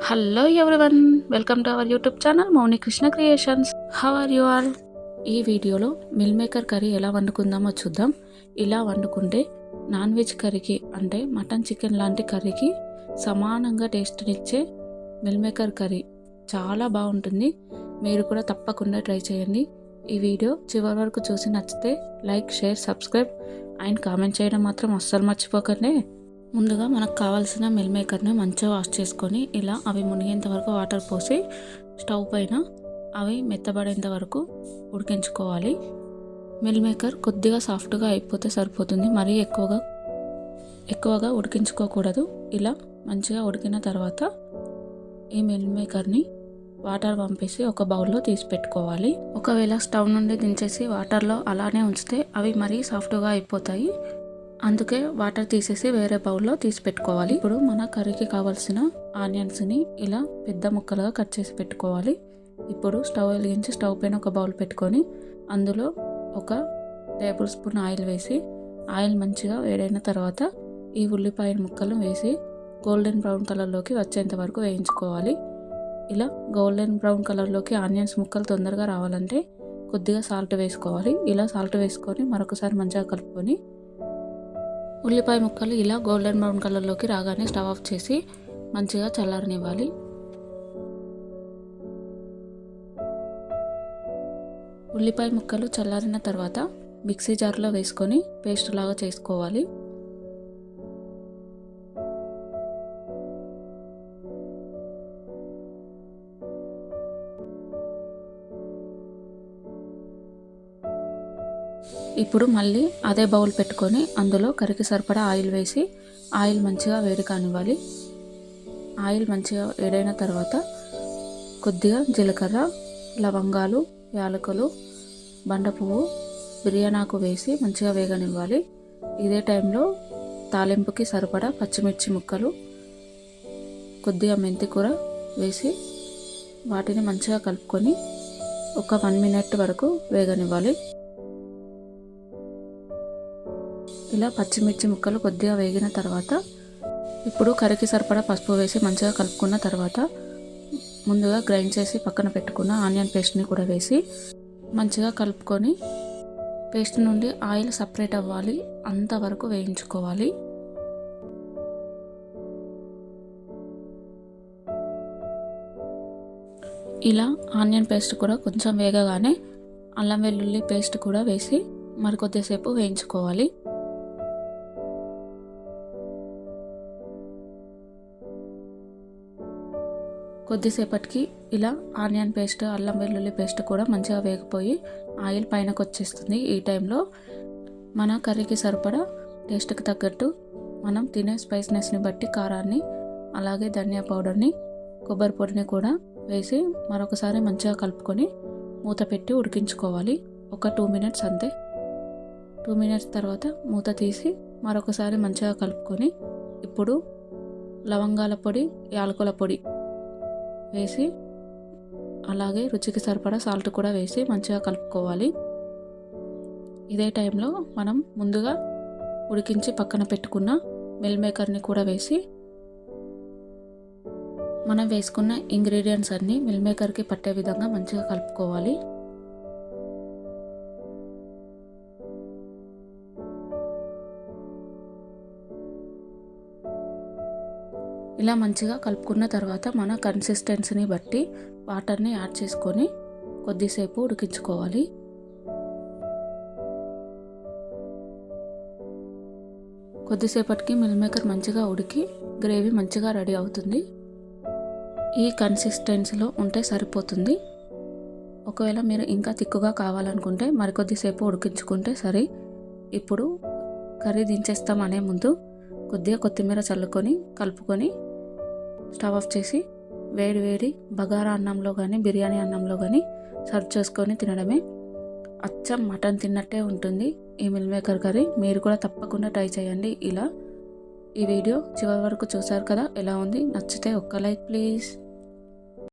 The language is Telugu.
Hello everyone, welcome to our YouTube channel Mouni Krishna creations. How are you all? ఈ వీడియోలో మిల్ మేకర్ కర్రీ ఎలా వండుకుందామో చూద్దాం. ఇలా వండుకుంటే నాన్ వెజ్ కర్రీకి అంటే మటన్ చికెన్ లాంటి కర్రీకి సమానంగా టేస్ట్నిచ్చే మిల్ మేకర్ కర్రీ చాలా బాగుంటుంది. మీరు కూడా తప్పకుండా ట్రై చేయండి. ఈ వీడియో చివరి వరకు చూసి నచ్చితే like, share, subscribe and comment చేయడం మాత్రం అస్సలు మర్చిపోకండి. ముందుగా మనకు కావాల్సిన మిల్ మేకర్ని మంచిగా వాష్ చేసుకొని ఇలా అవి మునిగేంత వరకు వాటర్ పోసి స్టవ్ పైన అవి మెత్తబడేంత వరకు ఉడికించుకోవాలి. మిల్ మేకర్ కొద్దిగా సాఫ్ట్గా అయిపోతే సరిపోతుంది, మరీ ఎక్కువగా ఉడికించుకోకూడదు. ఇలా మంచిగా ఉడికిన తర్వాత ఈ మిల్ మేకర్ని వాటర్ పంపేసి ఒక బౌల్లో తీసి పెట్టుకోవాలి. ఒకవేళ స్టవ్ నుండి దించేసి వాటర్లో అలానే ఉంచితే అవి మరీ సాఫ్ట్గా అయిపోతాయి. అందుకే వాటర్ తీసేసి వేరే బౌల్లో తీసి పెట్టుకోవాలి. ఇప్పుడు మన కర్రీకి కావాల్సిన ఆనియన్స్ని ఇలా పెద్ద ముక్కలుగా కట్ చేసి పెట్టుకోవాలి. ఇప్పుడు స్టవ్ వెలిగించి స్టవ్ పైన ఒక బౌల్ పెట్టుకొని అందులో 1 టేబుల్ స్పూన్ ఆయిల్ వేసి ఆయిల్ మంచిగా వేడైన తర్వాత ఈ ఉల్లిపాయ ముక్కలు వేసి గోల్డెన్ బ్రౌన్ కలర్లోకి వచ్చేంత వరకు వేయించుకోవాలి. ఇలా గోల్డెన్ బ్రౌన్ కలర్లోకి ఆనియన్స్ ముక్కలు తొందరగా రావాలంటే కొద్దిగా సాల్ట్ వేసుకోవాలి. ఇలా సాల్ట్ వేసుకొని మరొకసారి మంచిగా కలుపుకొని ఉల్లిపాయ ముక్కలు ఇలా గోల్డెన్ బ్రౌన్ కలర్లోకి రాగానే స్టవ్ ఆఫ్ చేసి మంచిగా చల్లారనివ్వాలి. ఉల్లిపాయ ముక్కలు చల్లారిన తర్వాత మిక్సీ జార్లో వేసుకొని పేస్ట్ లాగా చేసుకోవాలి. ఇప్పుడు మళ్ళీ అదే బౌల్ పెట్టుకొని అందులో కర్రీకి సరిపడా ఆయిల్ వేసి ఆయిల్ మంచిగా వేడి కానివ్వాలి. ఆయిల్ మంచిగా వేడైన తర్వాత కొద్దిగా జీలకర్ర, లవంగాలు, యాలకులు, బండ పువ్వు, బిర్యానాకు వేసి మంచిగా వేగనివ్వాలి. ఇదే టైంలో తాలింపుకి సరిపడా పచ్చిమిర్చి ముక్కలు, కొద్దిగా మెంతి కూర వేసి వాటిని మంచిగా కలుపుకొని ఒక 1 మినిట్ వరకు వేగనివ్వాలి. ఇలా పచ్చిమిర్చి ముక్కలు కొద్దిగా వేగిన తర్వాత ఇప్పుడు కర్రీకి సరిపడా పసుపు వేసి మంచిగా కలుపుకున్న తర్వాత ముందుగా గ్రైండ్ చేసి పక్కన పెట్టుకున్న ఆనియన్ పేస్ట్ని కూడా వేసి మంచిగా కలుపుకొని పేస్ట్ నుండి ఆయిల్ సపరేట్ అవ్వాలి అంతవరకు వేయించుకోవాలి. ఇలా ఆనియన్ పేస్ట్ కూడా కొంచెం వేగగానే అల్లం వెల్లుల్లి పేస్ట్ కూడా వేసి మరికొద్దిసేపు వేయించుకోవాలి. కొద్దిసేపటికి ఇలా ఆనియన్ పేస్ట్, అల్లం వెల్లుల్లి పేస్ట్ కూడా మంచిగా వేగిపోయి ఆయిల్ పైనకు వచ్చేస్తుంది. ఈ టైంలో మన కర్రీకి సరిపడా టేస్ట్కి తగ్గట్టు మనం తినే స్పైస్నెస్ని బట్టి కారాన్ని, అలాగే ధనియా పౌడర్ని, కొబ్బరి పొడిని కూడా వేసి మరొకసారి మంచిగా కలుపుకొని మూత పెట్టి ఉడికించుకోవాలి. ఒక 2 మినిట్స్ అంతే. 2 మినిట్స్ తర్వాత మూత తీసి మరొకసారి మంచిగా కలుపుకొని ఇప్పుడు లవంగాల పొడి, యాలకుల పొడి వేసి అలాగే రుచికి సరిపడా సాల్ట్ కూడా వేసి మంచిగా కలుపుకోవాలి. ఇదే టైంలో మనం ముందుగా ఉడికించి పక్కన పెట్టుకున్న మిల్ మేకర్ని కూడా వేసి మనం వేసుకున్న ఇంగ్రీడియంట్స్ అన్నీ మిల్ మేకర్కి పట్టే విధంగా మంచిగా కలుపుకోవాలి. ఇలా మంచిగా కలుపుకున్న తర్వాత మన కన్సిస్టెన్సీని బట్టి వాటర్ని యాడ్ చేసుకొని కొద్దిసేపు ఉడికించుకోవాలి. కొద్దిసేపటికి మిల్ మేకర్ మంచిగా ఉడికి గ్రేవీ మంచిగా రెడీ అవుతుంది. ఈ కన్సిస్టెన్సీలో ఉంటే సరిపోతుంది. ఒకవేళ మీరు ఇంకా తిక్కుగా కావాలనుకుంటే మరికొద్దిసేపు ఉడికించుకుంటే సరే. ఇప్పుడు కర్రీ దించేస్తాం అనే ముందు కొద్దిగా కొత్తిమీర చల్లుకొని కలుపుకొని స్టవ్ ఆఫ్ చేసి వేడి వేడి బగారా అన్నంలో కానీ, బిర్యానీ అన్నంలో కానీ సర్వ్ చేసుకొని తినడమే. అచ్చం మటన్ తిన్నట్టే ఉంటుంది ఈ మిల్ మేకర్ కర్రీ. మీరు కూడా తప్పకుండా ట్రై చేయండి. ఇలా ఈ వీడియో చివరి వరకు చూసారు కదా, ఎలా ఉంది? నచ్చితే ఒక్క లైక్ ప్లీజ్.